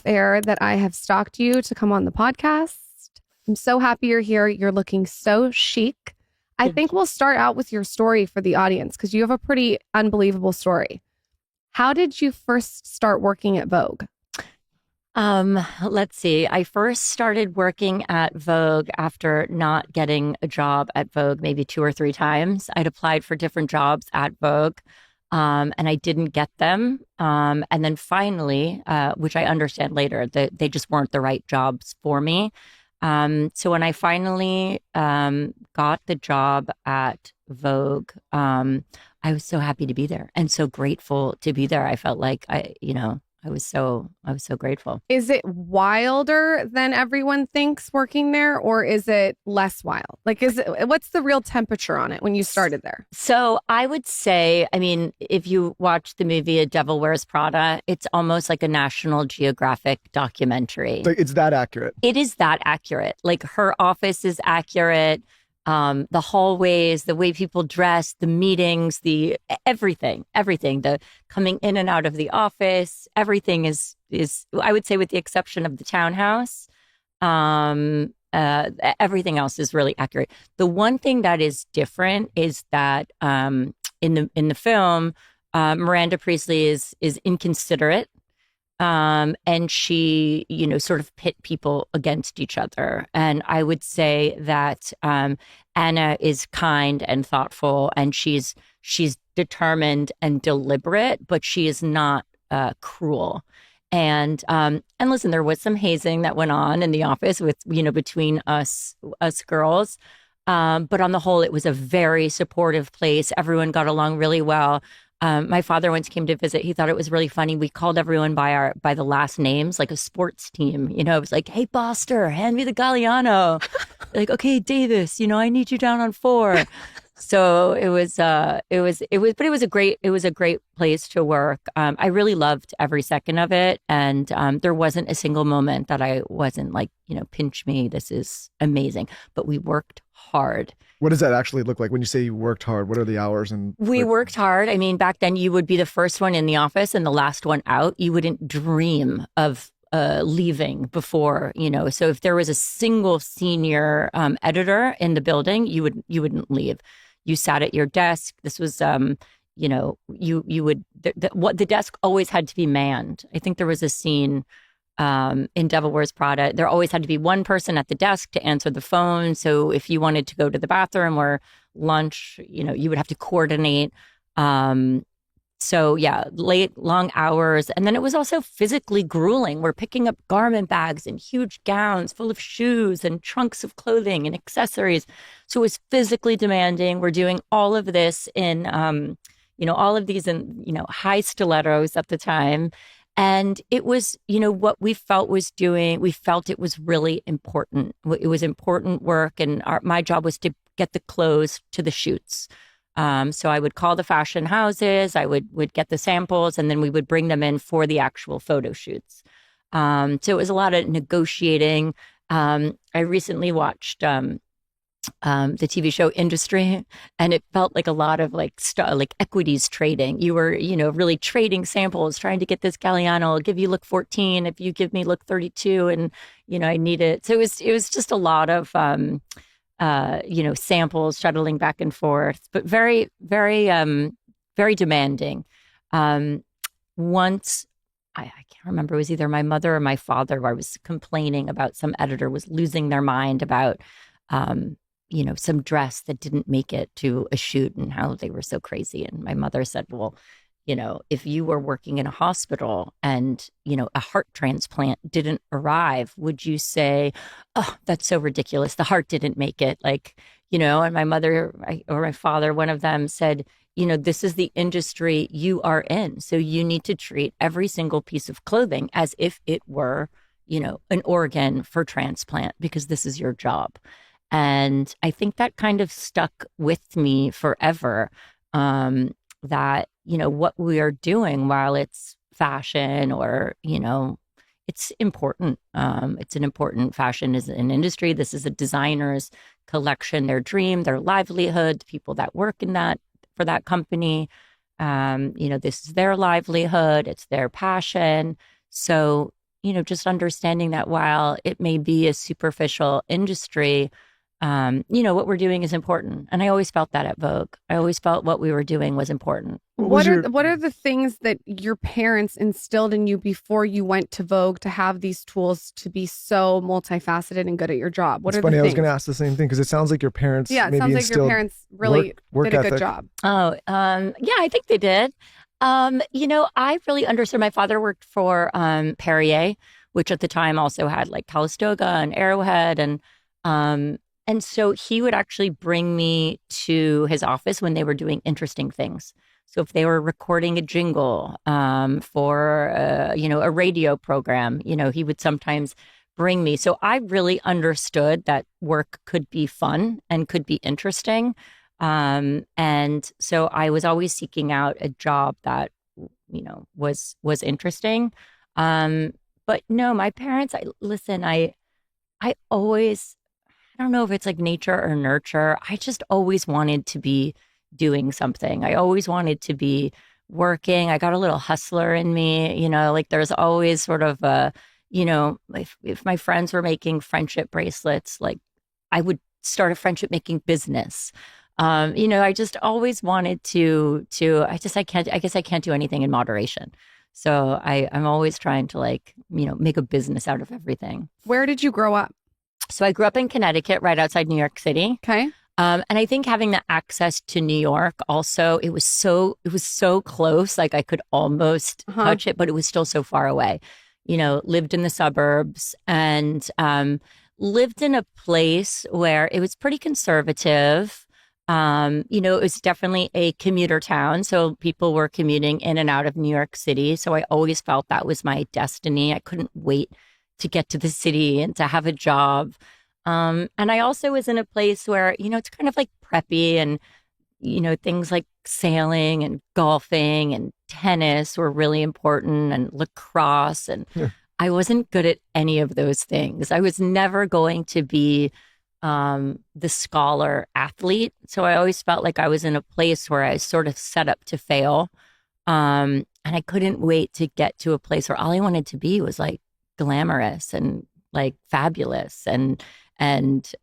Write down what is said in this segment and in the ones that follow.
Fair that I have stalked you to come on the podcast. I'm so happy you're here. You're looking so chic. I think Thank you. we'll start out with your story for the audience because you have a pretty unbelievable story. How did you first start working at Vogue? Let's see. I first started working at Vogue after not getting a job at Vogue maybe two or three times. I'd applied for different jobs at Vogue, and I didn't get them. And then finally, which I understand later, that they just weren't the right jobs for me. So when I finally got the job at Vogue, I was so happy to be there and so grateful to be there. I felt like I was so grateful. Is it wilder than everyone thinks working there, or is it less wild? Like, what's the real temperature on it when you started there? So I would say, I mean, if you watch the movie A Devil Wears Prada, it's almost like a National Geographic documentary. Like it's that accurate. It is that accurate. Like her office is accurate. The hallways, the way people dress, the meetings, the everything, the coming in and out of the office, everything is I would say with the exception of the townhouse, everything else is really accurate. The one thing that is different is that in the film, Miranda Priestley is inconsiderate. And she, sort of pit people against each other. And I would say that Anna is kind and thoughtful, and she's determined and deliberate, but she is not cruel. And listen, there was some hazing that went on in the office with between us girls. But on the whole, it was a very supportive place. Everyone got along really well. My father once came to visit. He thought it was really funny. We called everyone by the last names, like a sports team. It was like, "Hey, Boster, hand me the Galliano." Like, "Okay, Davis, I need you down on four." So but it was a great place to work. I really loved every second of it, and there wasn't a single moment that I wasn't like, pinch me. This is amazing. But we worked hard. What does that actually look like when you say you worked hard? What are the hours and We worked hard. I mean, back then you would be the first one in the office and the last one out. You wouldn't dream of leaving before, So if there was a single senior editor in the building, you wouldn't leave. You sat at your desk. This was, you would the desk always had to be manned. I think there was a scene in Devil Wears Prada, there always had to be one person at the desk to answer the phone. So if you wanted to go to the bathroom or lunch, you would have to coordinate. So yeah, late, long hours. And then it was also physically grueling. We're picking up garment bags and huge gowns full of shoes and trunks of clothing and accessories. So it was physically demanding. We're doing all of this in, all of these in, high stilettos at the time. And it was, what we felt it was really important. It was important work. And my job was to get the clothes to the shoots. So I would call the fashion houses, I would get the samples, and then we would bring them in for the actual photo shoots. So it was a lot of negotiating. I recently watched the TV show Industry, and it felt like a lot of like equities trading. You were, really trading samples, trying to get this Galliano. I'll give you look 14 if you give me look 32, and I need it. So it was just a lot of samples shuttling back and forth, but very, very, very demanding. Once I can't remember, it was either my mother or my father where I was complaining about some editor was losing their mind about, some dress that didn't make it to a shoot and how they were so crazy. And my mother said, well, if you were working in a hospital and, a heart transplant didn't arrive, would you say, "Oh, that's so ridiculous. The heart didn't make it." And my mother or my father, one of them said, this is the industry you are in. So you need to treat every single piece of clothing as if it were, an organ for transplant, because this is your job. And I think that kind of stuck with me forever. That, what we are doing, while it's fashion or, it's important. It's an important fashion is an industry. This is a designer's collection, their dream, their livelihood, people that work in that for that company. This is their livelihood. It's their passion. So just understanding that while it may be a superficial industry, what we're doing is important. And I always felt that at Vogue. I always felt what we were doing was important. What are the things that your parents instilled in you before you went to Vogue to have these tools to be so multifaceted and good at your job? What It's are funny. the I was things? going to ask the same thing because it sounds like your parents. Yeah, it maybe sounds like your instilled parents really work did a good ethic. job. Oh, yeah, I think they did. I really understood. My father worked for Perrier, which at the time also had like Calistoga and Arrowhead, and so he would actually bring me to his office when they were doing interesting things. So if they were recording a jingle for a radio program, he would sometimes bring me. So I really understood that work could be fun and could be interesting. And so I was always seeking out a job that, was interesting. But no, my parents, I always, I don't know if it's like nature or nurture. I just always wanted to be doing something. I always wanted to be working. I got a little hustler in me, like there's always sort of if my friends were making friendship bracelets, like I would start a friendship making business. I just always wanted to, I guess I can't do anything in moderation. So I'm always trying to make a business out of everything. Where did you grow up? So I grew up in Connecticut, right outside New York City. Okay. And I think having the access to New York also, it was so close, like I could almost touch it, but it was still so far away. Lived in the suburbs and lived in a place where it was pretty conservative. It was definitely a commuter town. So people were commuting in and out of New York City. So I always felt that was my destiny. I couldn't wait to get to the city and to have a job. And I also was in a place where, it's kind of like preppy and, things like sailing and golfing and tennis were really important and lacrosse. And I wasn't good at any of those things. I was never going to be the scholar athlete. So I always felt like I was in a place where I was sort of set up to fail. And I couldn't wait to get to a place where all I wanted to be was like glamorous and like fabulous and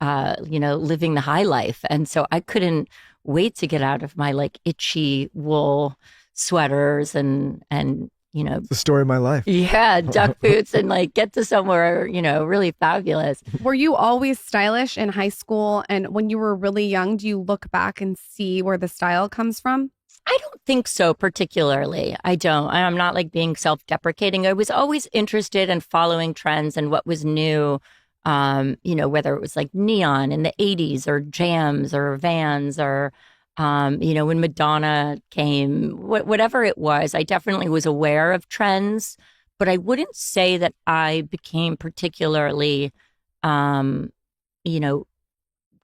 living the high life. And so I couldn't wait to get out of my like itchy wool sweaters and It's the story of my life. yeah, duck boots and like get to somewhere, really fabulous. Were you always stylish in high school? And when you were really young, do you look back and see where the style comes from? I don't think so, particularly. I don't. I'm not like being self-deprecating. I was always interested in following trends and what was new, whether it was like neon in the 80s or jams or Vans or, when Madonna came, whatever it was, I definitely was aware of trends, but I wouldn't say that I became particularly,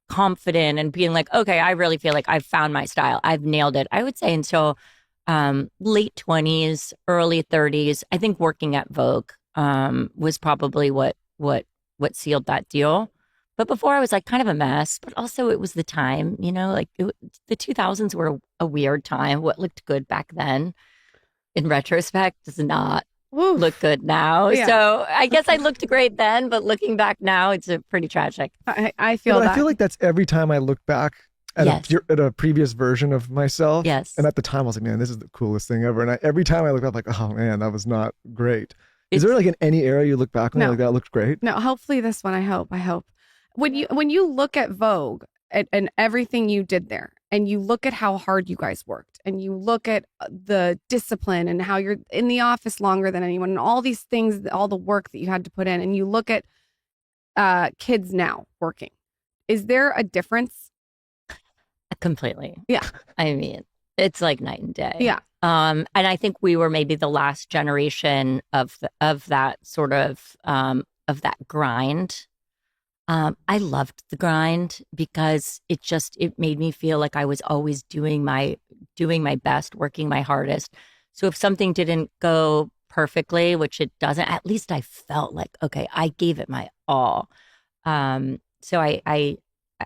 confident and being like, okay, I really feel like I've found my style. I've nailed it. I would say until late 20s, early 30s. I think working at Vogue was probably what sealed that deal. But before I was like kind of a mess, but also it was the time, the 2000s were a weird time. What looked good back then in retrospect does not look good now. Yeah. So I guess I looked great then, but looking back now, it's pretty tragic. I feel that. I feel like that's every time I look back at, Yes. at a previous version of myself. Yes. And at the time, I was like, man, this is the coolest thing ever. And every time I look up, like, oh man, that was not great. Is there like in any era you look back on No. like that looked great? No, hopefully this one. I hope. When you look at Vogue and everything you did there, and you look at how hard you guys worked, and you look at the discipline and how you're in the office longer than anyone, and all these things, all the work that you had to put in, and you look at kids now working, is there a difference? Completely. Yeah. I mean, it's like night and day. Yeah. And I think we were maybe the last generation of that sort of that grind. I loved the grind because it made me feel like I was always doing my best, working my hardest. So if something didn't go perfectly, which it doesn't, at least I felt like, okay, I gave it my all. So I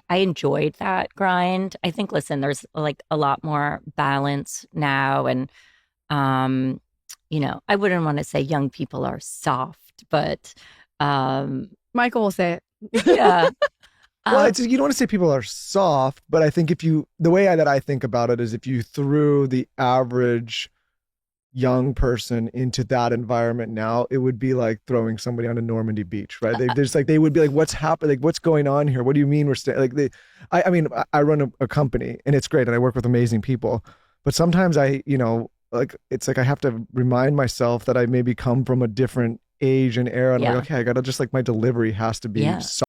enjoyed that grind. I think, listen, there's like a lot more balance now. And, I wouldn't want to say young people are soft soft, but Michael will say it. yeah. Well, you don't want to say people are soft, but I think the way that I think about it is if you threw the average young person into that environment now, it would be like throwing somebody on a Normandy beach, right? They would be like, what's happening? Like, what's going on here? What do you mean we're staying? Like I mean, I run a company and it's great and I work with amazing people, but sometimes it's like I have to remind myself that I maybe come from a different age and era and I'm Yeah. like, okay, I gotta just like my delivery has to be Yeah. soft